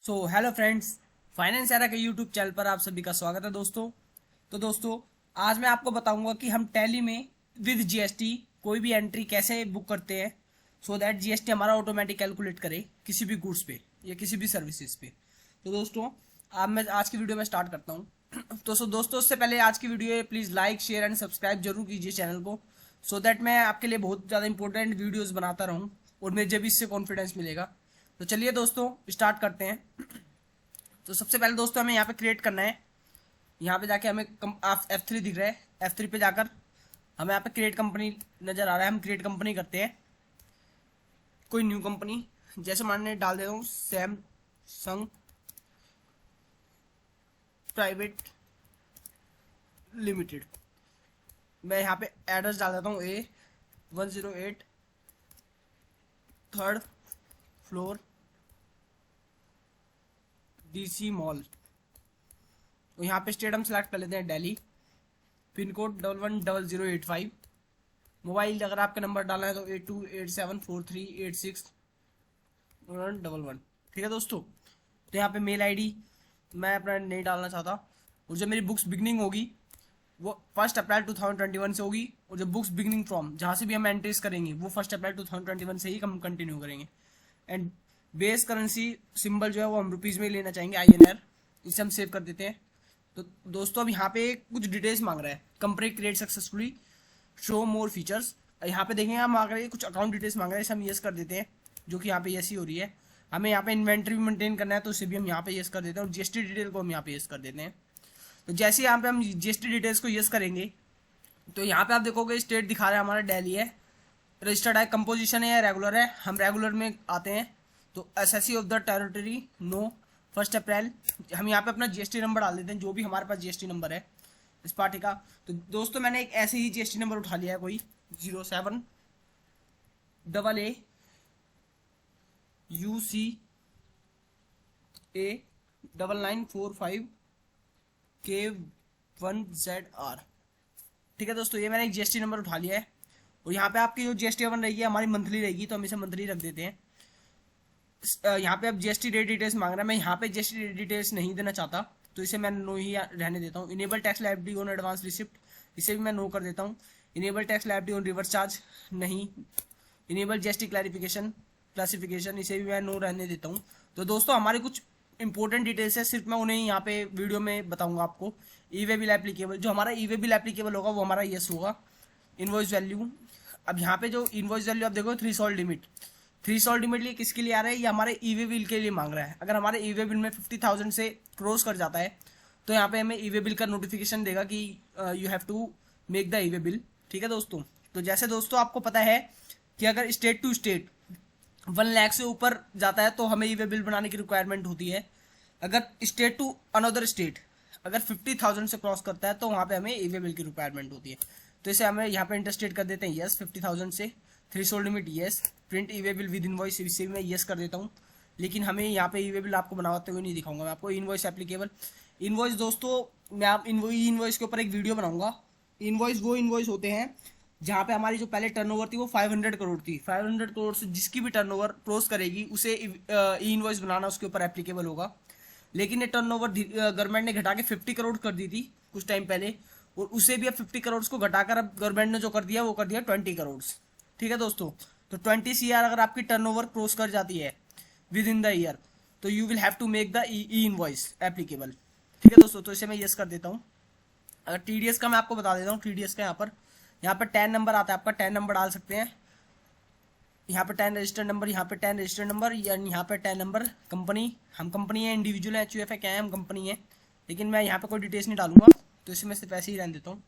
Hello friends, finance era के YouTube channel पर आप सभी का स्वागत है दोस्तों। दोस्तों, आज मैं आपको बताऊंगा कि हम टैली में विद जीएसटी कोई भी एंट्री कैसे बुक करते हैं सो दैट जीएसटी हमारा ऑटोमेटिक कैलकुलेट करे किसी भी गुड्स पे या किसी भी सर्विसेज पे। दोस्तों, अब मैं आज की वीडियो में स्टार्ट करता हूँ। दोस्तों, उससे पहले आज की video please like share and subscribe जरूर कीजिए चैनल को, सो दैट मैं आपके लिए बहुत ज़्यादा इंपॉर्टेंट वीडियोज़ बनाता रहूँ और मुझे भी इससे कॉन्फिडेंस मिलेगा। तो चलिए दोस्तों, स्टार्ट करते हैं। तो सबसे पहले दोस्तों हमें यहाँ पे क्रिएट करना है। यहाँ पे जाके हमें F3 दिख रहा है, F3 पे जाकर हमें यहाँ पे क्रिएट कंपनी नजर आ रहा है। हम क्रिएट कंपनी करते हैं, कोई न्यू कंपनी, जैसे मानने डाल देता हूँ सैमसंग प्राइवेट लिमिटेड। मैं यहाँ पे एड्रेस डाल देता हूँ A108 3rd floor DC mall. तो यहाँ पे स्टेट हम सेलेक्ट कर लेते हैं दिल्ली, पिन कोड 110085। मोबाइल अगर आपका नंबर डालना है तो 8287438611। ठीक है दोस्तों। तो यहाँ पे मेल आईडी मैं अपना नहीं डालना चाहता, और जो मेरी बुक्स बिगनिंग होगी वो 1 अप्रैल 2021 से होगी, और जो बुक्स बिगनिंग फ्रॉम जहाँ से भी हम एंट्रीज करेंगे वो 1 अप्रैल 2021 से ही हम कंटिन्यू करेंगे। एंड बेस करेंसी सिंबल जो है वो हम रुपीज़ में ही लेना चाहेंगे, INR। इसे हम सेव कर देते हैं। तो दोस्तों, अब यहाँ पे कुछ डिटेल्स मांग रहा है। Company create successfully, show more features. यहाँ पे देखेंगे हम मांग रहे हैं कुछ अकाउंट डिटेल्स मांग रहे हैं, इसे हम यस कर देते हैं, जो कि यहाँ पे यस ही हो रही है। हमें यहाँ पे इन्वेंट्री भी मेंटेन करना है तो उसे भी हम यहाँ पे यस कर देते हैं, और जीएसटी डिटेल को हम यहाँ पे यस कर देते हैं। तो जैसे यहाँ पे हम जीएसटी डिटेल्स को यस करेंगे तो यहाँ पे आप देखोगे स्टेट दिखा रहा है हमारा दिल्ली है, रजिस्टर्ड है, कंपोजिशन है या रेगुलर है। हम रेगुलर में आते हैं तो SSC of the territory no 1 April. हम यहाँ पे अपना जीएसटी नंबर डाल देते हैं, जो भी हमारे पास जीएसटी नंबर है इस पार्टी का। तो दोस्तों, मैंने एक ऐसे ही जीएसटी नंबर उठा लिया है, कोई 07AA9945K1ZR। ठीक है दोस्तों, ये मैंने एक जीएसटी नंबर उठा लिया है। और यहाँ पे आपकी जो जीएसटी बन रही है हमारी मंथली रहेगी, तो हम इसे मंथली रख देते हैं। यहाँ पे अब जीएसटी रेट डिटेल्स मांग रहा है, मैं यहाँ पे जीएसटी रेट डिटेल्स नहीं देना चाहता, तो इसे मैं नो ही रहने देता हूँ। Enable tax liability on advance receipt, इसे भी मैं नो कर देता हूँ। Enable tax liability on reverse charge, नहीं। इनेबल जीएसटी क्लासिफिकेशन, इसे भी मैं नो रहने देता हूँ। तो दोस्तों, हमारे कुछ इंपॉर्टेंट डिटेल्स है, सिर्फ मैं उन्हें यहाँ पे वीडियो में बताऊंगा आपको। ई वे बिल एप्लीकेबल, जो हमारा ई वे बिल एप्लीकेबल होगा वो हमारा यस होगा। इनवॉइस वैल्यू, अब यहाँ पे जो इनवॉइस वैल्यू आप देखो, थ्री सॉल्ट लिमिट किसके लिए आ रहा है, ये हमारे ईवे बिल के लिए मांग रहा है। अगर हमारे ईवे बिल में 50,000 से क्रॉस कर जाता है तो यहाँ पे हमें ईवे बिल का नोटिफिकेशन देगा कि you have to make the e way bill. ठीक है दोस्तों। तो जैसे दोस्तों आपको पता है कि अगर स्टेट टू स्टेट 1 लाख से ऊपर जाता है तो हमें ईवे बिल बनाने की रिक्वायरमेंट होती है। अगर स्टेट टू अनदर स्टेट अगर 50,000 से क्रॉस करता है तो वहाँ पे हमें ईवे बिल की रिक्वायरमेंट होती है। तो इसे हमें यहाँ पे इंटरस्टेट कर देते हैं यस, 50,000 से threshold limit yes. Print E way bill with invoice, इसे भी मैं यस कर देता हूँ। लेकिन हमें यहाँ पे ई वे बिल आपको बनाते हुए नहीं दिखाऊंगा, मैं आपको इनवॉइस एप्लीकेबल। इनवॉइस दोस्तों, मैं आप इनवॉइस के ऊपर एक वीडियो बनाऊंगा। इनवॉइस वो इनवॉइस होते हैं जहाँ पे हमारी जो पहले टर्नओवर थी वो 500 करोड़ थी। 500 करोड़ से जिसकी भी टर्नओवर क्रॉस करेगी उसे ई इनवॉइस बनाना उसके ऊपर एप्लीकेबल होगा। लेकिन ये टर्नओवर गवर्नमेंट ने घटा के 50 करोड़ कर दी थी कुछ टाइम पहले, और उसे भी अब 50 करोड़ को घटाकर अब गवर्नमेंट ने जो कर दिया वो कर दिया 20 करोड़। ठीक है दोस्तों। तो 20 CR अगर आपकी टर्नओवर क्रॉस कर जाती है विद इन द ईयर तो you will have to make the e invoice applicable. ठीक है दोस्तों, तो इसे मैं यस कर देता हूँ। अगर TDS का मैं आपको बता देता हूँ, TDS का यहाँ पर 10 नंबर आता है, आपका 10 नंबर डाल सकते हैं। यहाँ पे 10 रजिस्टर्ड नंबर, यहाँ पे 10 रजिस्टर्ड नंबर, या यहाँ पे 10 नंबर। कंपनी, हम कंपनी है, इंडिविजुअल है, HUF है, क्या है, हम कंपनी है। लेकिन मैं यहाँ पे कोई डिटेल्स नहीं डालूंगा, तो इसे मैं सिर्फ ऐसे ही रहने देता हूँ।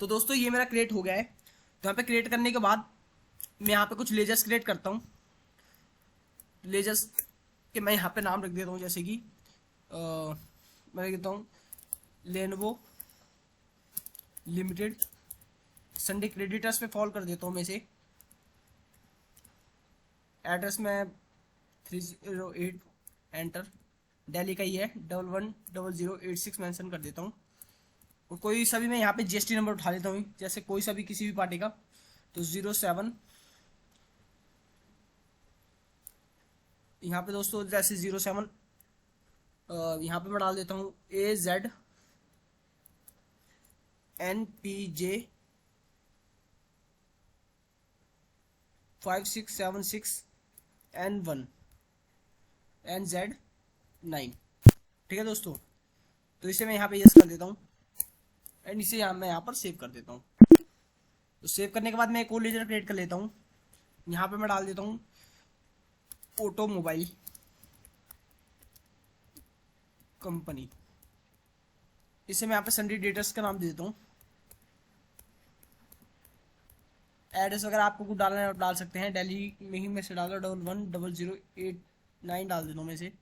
तो दोस्तों, ये मेरा क्रिएट हो गया है। तो यहाँ पे क्रिएट करने के बाद मैं यहाँ पे कुछ लेजर्स क्रिएट करता हूँ। लेजर्स के मैं यहाँ पे नाम रख देता हूँ, जैसे कि मैं लिख देता हूँ लेनोवो लिमिटेड। संडे क्रेडिटर्स पे फॉल कर देता हूँ मैं इसे। एड्रेस में 308 एंटर, दिल्ली का ही है, 110086 मेंशन कर देता हूँ। और कोई सा भी मैं यहाँ पे जीएसटी नंबर उठा लेता हूँ, जैसे कोई सा भी किसी भी पार्टी का। तो 07 यहाँ पे दोस्तों जैसे 07 यहाँ पे मैं डाल देता हूँ AZNPJ5676N1 NZ9। ठीक है दोस्तों, तो इसे मैं यहाँ पे यस कर देता हूँ एंड इसे मैं यहाँ पर सेव कर देता हूँ। तो सेव करने के बाद मैं एक और लेजर क्रिएट कर लेता हूँ। यहाँ पे मैं डाल देता हूँ ऑटोमोबाइल कंपनी। इसे मैं यहाँ पे सन्डी डेटर्स का नाम दे देता हूँ। एड्रेस वगैरह आपको कुछ डालना है डाल सकते हैं, दिल्ली में ही मैं से डाला 110089 डाल देता हूँ मैं से।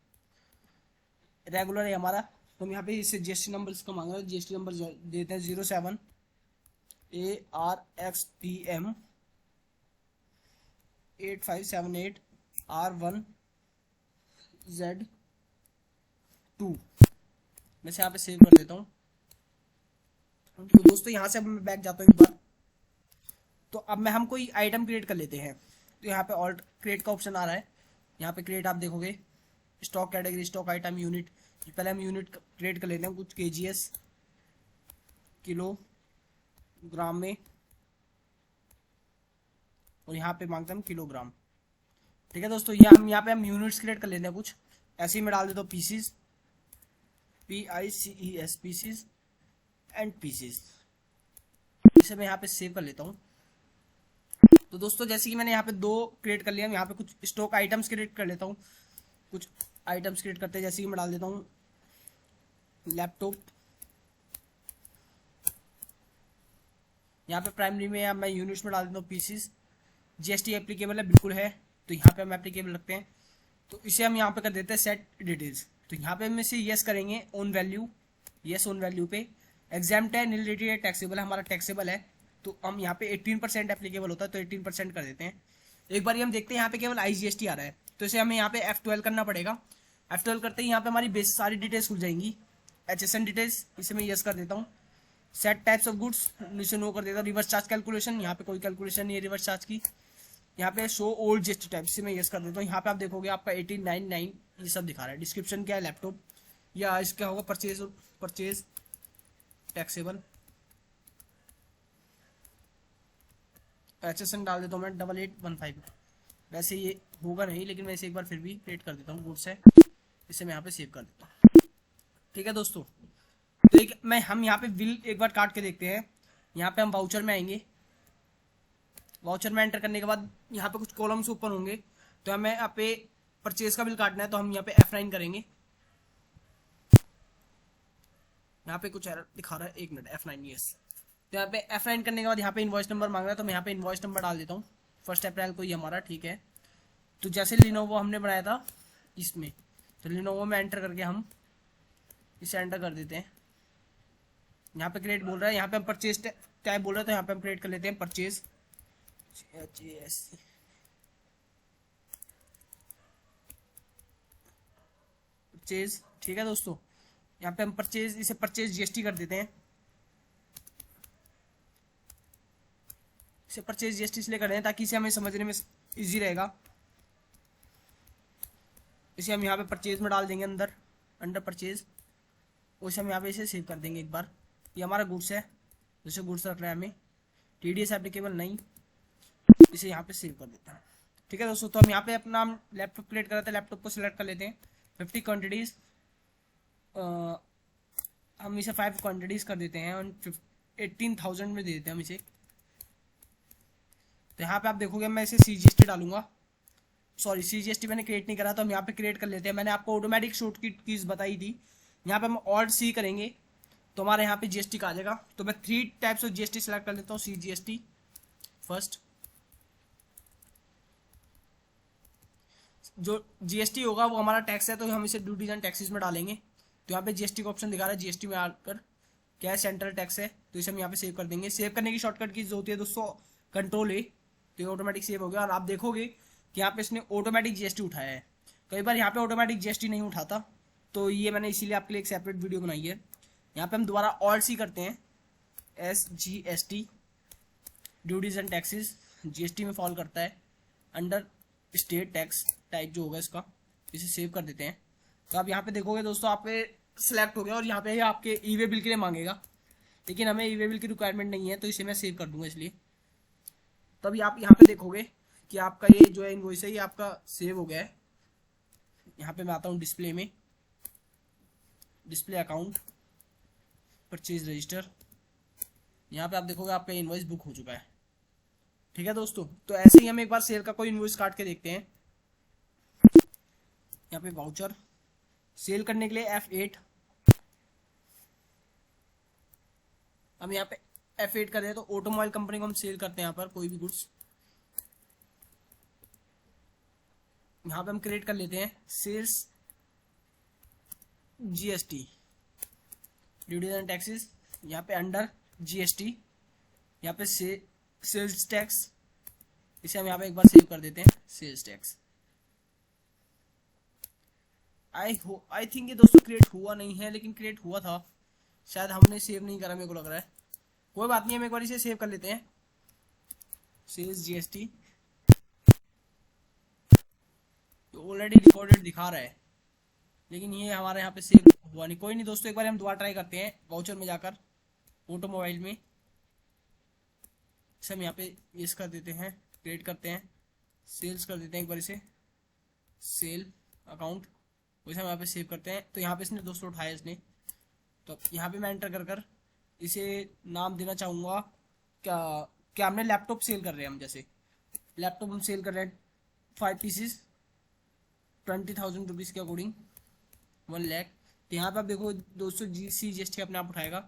रेगुलर है हमारा, तो हम यहाँ पे इससे जीएसटी नंबर इसका मांग रहे हैं। जीएसटी नंबर देते हैं 07 ARXPM 8578 R1Z2। मैं से यहाँ पे सेव कर देता हूँ। तो दोस्तों यहाँ से अब मैं बैक जाता हूँ एक बार। तो अब मैं हम कोई आइटम क्रिएट कर लेते हैं। तो यहाँ पे ऑल्ट क्रिएट का ऑप्शन आ रहा है। यहाँ पे क्रिएट आप देखोगे stock category, stock item, unit. पहले हम यूनिट क्रिएट कर लेते हैं कुछ केजीएस, किलो, ग्राम में, और यहाँ पे मांगते हैं हम किलोग्राम। ठीक है दोस्तों, ये हम यहाँ पे हम यूनिट्स क्रिएट कर लेते हैं कुछ। ऐसे ही मैं डाल देता हूँ pieces, PICES, pieces and pieces. इसे मैं यहाँ पे सेव कर लेता हूँ। तो दोस्तों जैसे कि मैंने यहाँ पे 2 क्रिएट कर लिया, यहाँ पे कुछ स्टॉक आइटम्स क्रिएट कर लेता हूँ। कुछ आइटम्स क्रिएट करते हैं, जैसे कि मैं डाल देता हूँ लैपटॉप। यहाँ पे प्राइमरी में मैं यूनिट्स में डाल देता हूँ पीसीज। जीएसटी एप्लीकेबल है, बिल्कुल है, तो यहाँ पे हम एप्लीकेबल रखते हैं। तो इसे हम यहाँ पे कर देते हैं सेट डिटेल्स। तो यहाँ पे हम इसे यस करेंगे on value, yes on value पे। एग्जाम्प्ट है, नील रेटेड है, टैक्सेबल है, हमारा टैक्सेबल है, तो हम यहाँ पे 18% एप्लीकेबल होता है, तो 18% कर देते हैं। एक बार हम देखते हैं यहाँ पे केवल IGST आ रहा है, तो इसे हमें यहाँ पे F12 करना पड़ेगा। F12 करते ही यहाँ पे हमारी बेस सारी डिटेल्स खुल जाएंगी। HSN डिटेल्स, इसे मैं यस कर देता हूँ। सेट टाइप्स ऑफ गुड्स, इसे नो कर देता हूँ। रिवर्स चार्ज कैलकुलेशन, यहाँ पे कोई कैलकुलेशन नहीं है रिवर्स चार्ज की। यहाँ पे शो ओल्ड जीएसटी टाइप, से मैं यस कर देता हूँ। यहाँ पे आप देखोगे आपका 1899 ये सब दिखा रहा है। डिस्क्रिप्शन क्या है, लैपटॉप, या इसका होगा परचेज टैक्सेबल। HSN डाल देता हूँ मैं 8815। वैसे ये होगा नहीं, लेकिन मैं इसे एक बार फिर भी क्रिएट कर देता हूँ गुड्स है। इसे मैं यहाँ पे सेव कर देता हूँ। ठीक है दोस्तों, तो एक हम यहाँ पे बिल एक बार काट के देखते हैं। यहाँ पे हम वाउचर में आएंगे। वाउचर में एंटर करने के बाद यहाँ पे कुछ कॉलम्स ओपन होंगे, तो हमें यहाँ पे परचेज का बिल काटना है, तो हम यहाँ पे F9 करेंगे। यहाँ पे कुछ एरर दिखा रहा है, 1 मिनट, F9 यस। तो यहाँ पे F9 करने के बाद यहाँ पे इनवॉइस नंबर मांग रहा है, तो मैं यहाँ पे इनवॉइस नंबर डाल देता हूँ। 1 अप्रैल को ये हमारा, ठीक है। तो जैसे लिनोवो हमने बनाया था इसमें, तो लिनोवो में एंटर करके हम इसे एंटर कर देते हैं। यहाँ पे क्रिएट बोल रहा है, यहाँ पे हम परचेज टाइप बोल रहे हैं, तो यहाँ पे हम क्रिएट कर लेते हैं परचेज परचेज। ठीक है दोस्तों, यहाँ पे हम परचेज, इसे परचेज GST कर देते हैं। इसे परचेज GST इसलिए कर रहे हैं ताकि इसे हमें समझने में इजी रहेगा। इसे हम यहाँ पे परचेज में डाल देंगे अंडर परचेज। उसे हम यहाँ पे इसे सेव कर देंगे एक बार। ये हमारा गुड्स है, जैसे गुड्स रख रहे हैं हमें। TDS एप्लीकेबल नहीं, इसे यहाँ पे सेव कर देते हैं। ठीक है दोस्तों, तो हम यहाँ पे अपना लैपटॉप क्रिएट कर रहे थे, लैपटॉप को सिलेक्ट कर लेते हैं। 50 क्वान्टिटीज, हम इसे 5 क्वान्टिटीज कर देते हैं और 18,000 में दे देते हैं हम इसे। तो यहाँ पे आप देखोगे मैं इसे CGST डालूंगा। सॉरी, CGST मैंने क्रिएट नहीं करा, तो हम यहाँ पे क्रिएट कर लेते हैं। मैंने आपको ऑटोमेटिक शॉर्ट कीज बताई थी। यहाँ पे हम Alt+C करेंगे तो हमारे यहाँ पे GST का आ जाएगा। तो मैं 3 टाइप्स ऑफ GST सेलेक्ट कर लेता हूँ। CGST फर्स्ट, जो GST होगा वो हमारा टैक्स है, तो हम इसे ड्यूटीज एंड टैक्सेस में डालेंगे। तो यहाँ पे GST का ऑप्शन दिखा रहा है, GST में आकर क्या है, सेंट्रल टैक्स है, तो इसे हम यहाँ पे सेव कर देंगे। सेव करने की शॉर्टकट की जो होती है दोस्तों Ctrl+A, तो ये ऑटोमेटिक सेव हो गया। और आप देखोगे कि यहाँ पे इसने ऑटोमेटिक GST उठाया है। कई बार यहाँ पे ऑटोमेटिक GST नहीं उठाता, तो ये मैंने इसीलिए आपके लिए एक सेपरेट वीडियो बनाई है। यहाँ पे हम दोबारा Alt+C करते हैं, SGST, duties and taxes, GST में फॉल करता है, अंडर स्टेट टैक्स टाइप जो होगा इसका, इसे सेव कर देते हैं। तो आप यहाँ पे देखोगे दोस्तों, आप पे सिलेक्ट हो गया और यहाँ पे आपके ई वे बिल के लिए मांगेगा, लेकिन हमें ई वे बिल की रिक्वायरमेंट नहीं है, तो इसे मैं सेव कर दूंगा इसलिए। तभी आप यहाँ पे देखोगे कि आपका ये जो है इनवॉइस है ये आपका सेव हो गया है। यहाँ पे मैं आता हूँ डिस्प्ले में, डिस्प्ले अकाउंट, परचेज रजिस्टर, यहाँ पे आप देखोगे आपका इनवॉइस बुक हो चुका है। ठीक है दोस्तों, तो ऐसे ही हम एक बार सेल का कोई इनवॉइस काट के देखते हैं। यहाँ पे वाउचर सेल करने के लिए F8, हम यहाँ पे F8 कर रहे हैं, तो ऑटोमोबाइल कंपनी को हम सेल करते हैं यहाँ पर कोई भी गुड्स। यहाँ पे हम क्रिएट कर लेते हैं sales GST, duties and taxes, यहाँ पे अंडर GST, यहाँ पे सेल्स टैक्स, इसे हम यहाँ पे एक बार सेव कर देते हैं सेल्स टैक्स। आई थिंक ये दोस्तों क्रिएट हुआ नहीं है, लेकिन क्रिएट हुआ था, शायद हमने सेव नहीं करा, मेरे को लग रहा है। कोई बात नहीं, हम एक बार इसे सेव कर लेते हैं सेल्स GST, ऑलरेडी रिकॉर्डेड दिखा रहा है, लेकिन ये हमारे यहाँ पे सेव हुआ नहीं। कोई नहीं दोस्तों, एक बार हम दोबारा ट्राई करते हैं वाउचर में जाकर, ऑटोमोबाइल में इसे हम यहाँ पे इस कर देते हैं, क्रिएट करते हैं, सेल्स कर देते हैं एक बार इसे, सेल अकाउंट, वैसे हम यहाँ पे सेव करते हैं। तो यहाँ पे इसने दोस्तों उठाया इसने, तो यहाँ पे मैं एंटर कर कर इसे नाम देना चाहूँगा, क्या क्या हमने लैपटॉप सेल कर रहे हैं हम, जैसे लैपटॉप हम सेल कर रहे हैं 5 पीसीस 20,000 रुपीज़ के अकॉर्डिंग 1 लाख। तो यहाँ पे आप देखो दोस्तों GST अपने आप उठाएगा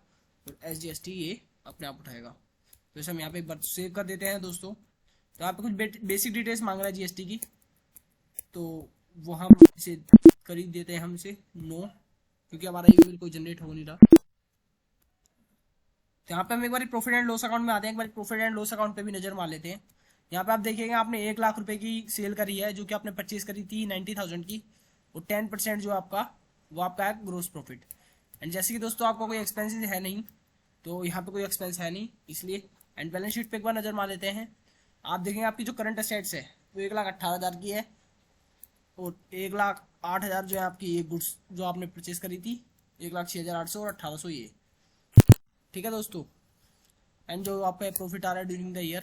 और SGST ये अपने आप उठाएगा। तो इसे हम यहाँ पे एक बार सेव कर देते हैं दोस्तों। तो यहाँ पे कुछ बेसिक डिटेल्स मांग रहा है GST की, तो वो हम इसे कर ही देते हैं, हम इसे नो, क्योंकि हमारा ईमेल कोई जनरेट हो नहीं रहा। तो यहाँ पे हम एक बार प्रॉफिट एंड लॉस अकाउंट में आते हैं, एक बार प्रॉफिट एंड लॉस अकाउंट पे भी नजर मार लेते हैं। यहाँ पे आप देखिएगा आपने 1 लाख रुपए की सेल करी है, जो कि आपने परचेज करी थी 90,000 की, और 10% जो आपका वो आपका है ग्रोस प्रॉफिट। एंड जैसे कि दोस्तों आपका कोई एक्सपेंसिस है नहीं, तो यहाँ पे कोई एक्सपेंस है नहीं इसलिए। एंड बैलेंस शीट पे एक बार नजर मार लेते हैं। आप देखेंगे आपकी जो करंट असेट्स है वो 1,18,000 की है, और 1,08,000 जो है आपकी ये गुड्स जो आपने परचेज करी थी, 1,06,800 और 1,800 ये। ठीक है दोस्तों, एंड जो आपका प्रॉफिट आ रहा है ड्यूरिंग द ईयर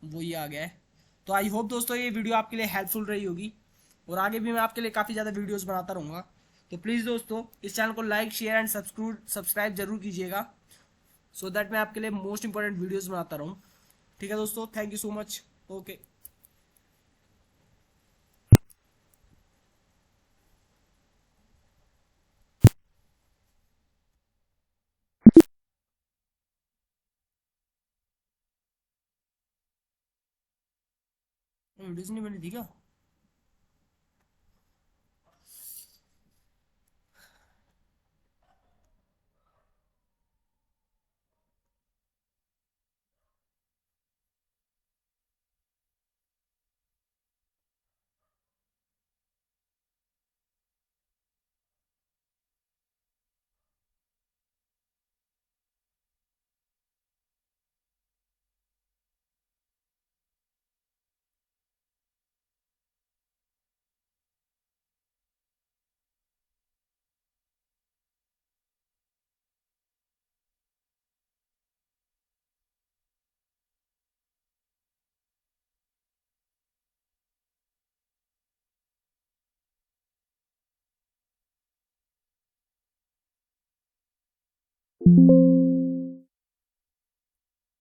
वो ये आ गया है। तो आई होप दोस्तों ये वीडियो आपके लिए हेल्पफुल रही होगी, और आगे भी मैं आपके लिए काफ़ी ज़्यादा वीडियोस बनाता रहूँगा। तो प्लीज़ दोस्तों इस चैनल को लाइक शेयर एंड सब्सक्राइब जरूर कीजिएगा, सो दैट मैं आपके लिए मोस्ट इंपॉर्टेंट वीडियोस बनाता रहूँ। ठीक है दोस्तों, thank you so much. Okay. Videos नहीं बनी थी क्या?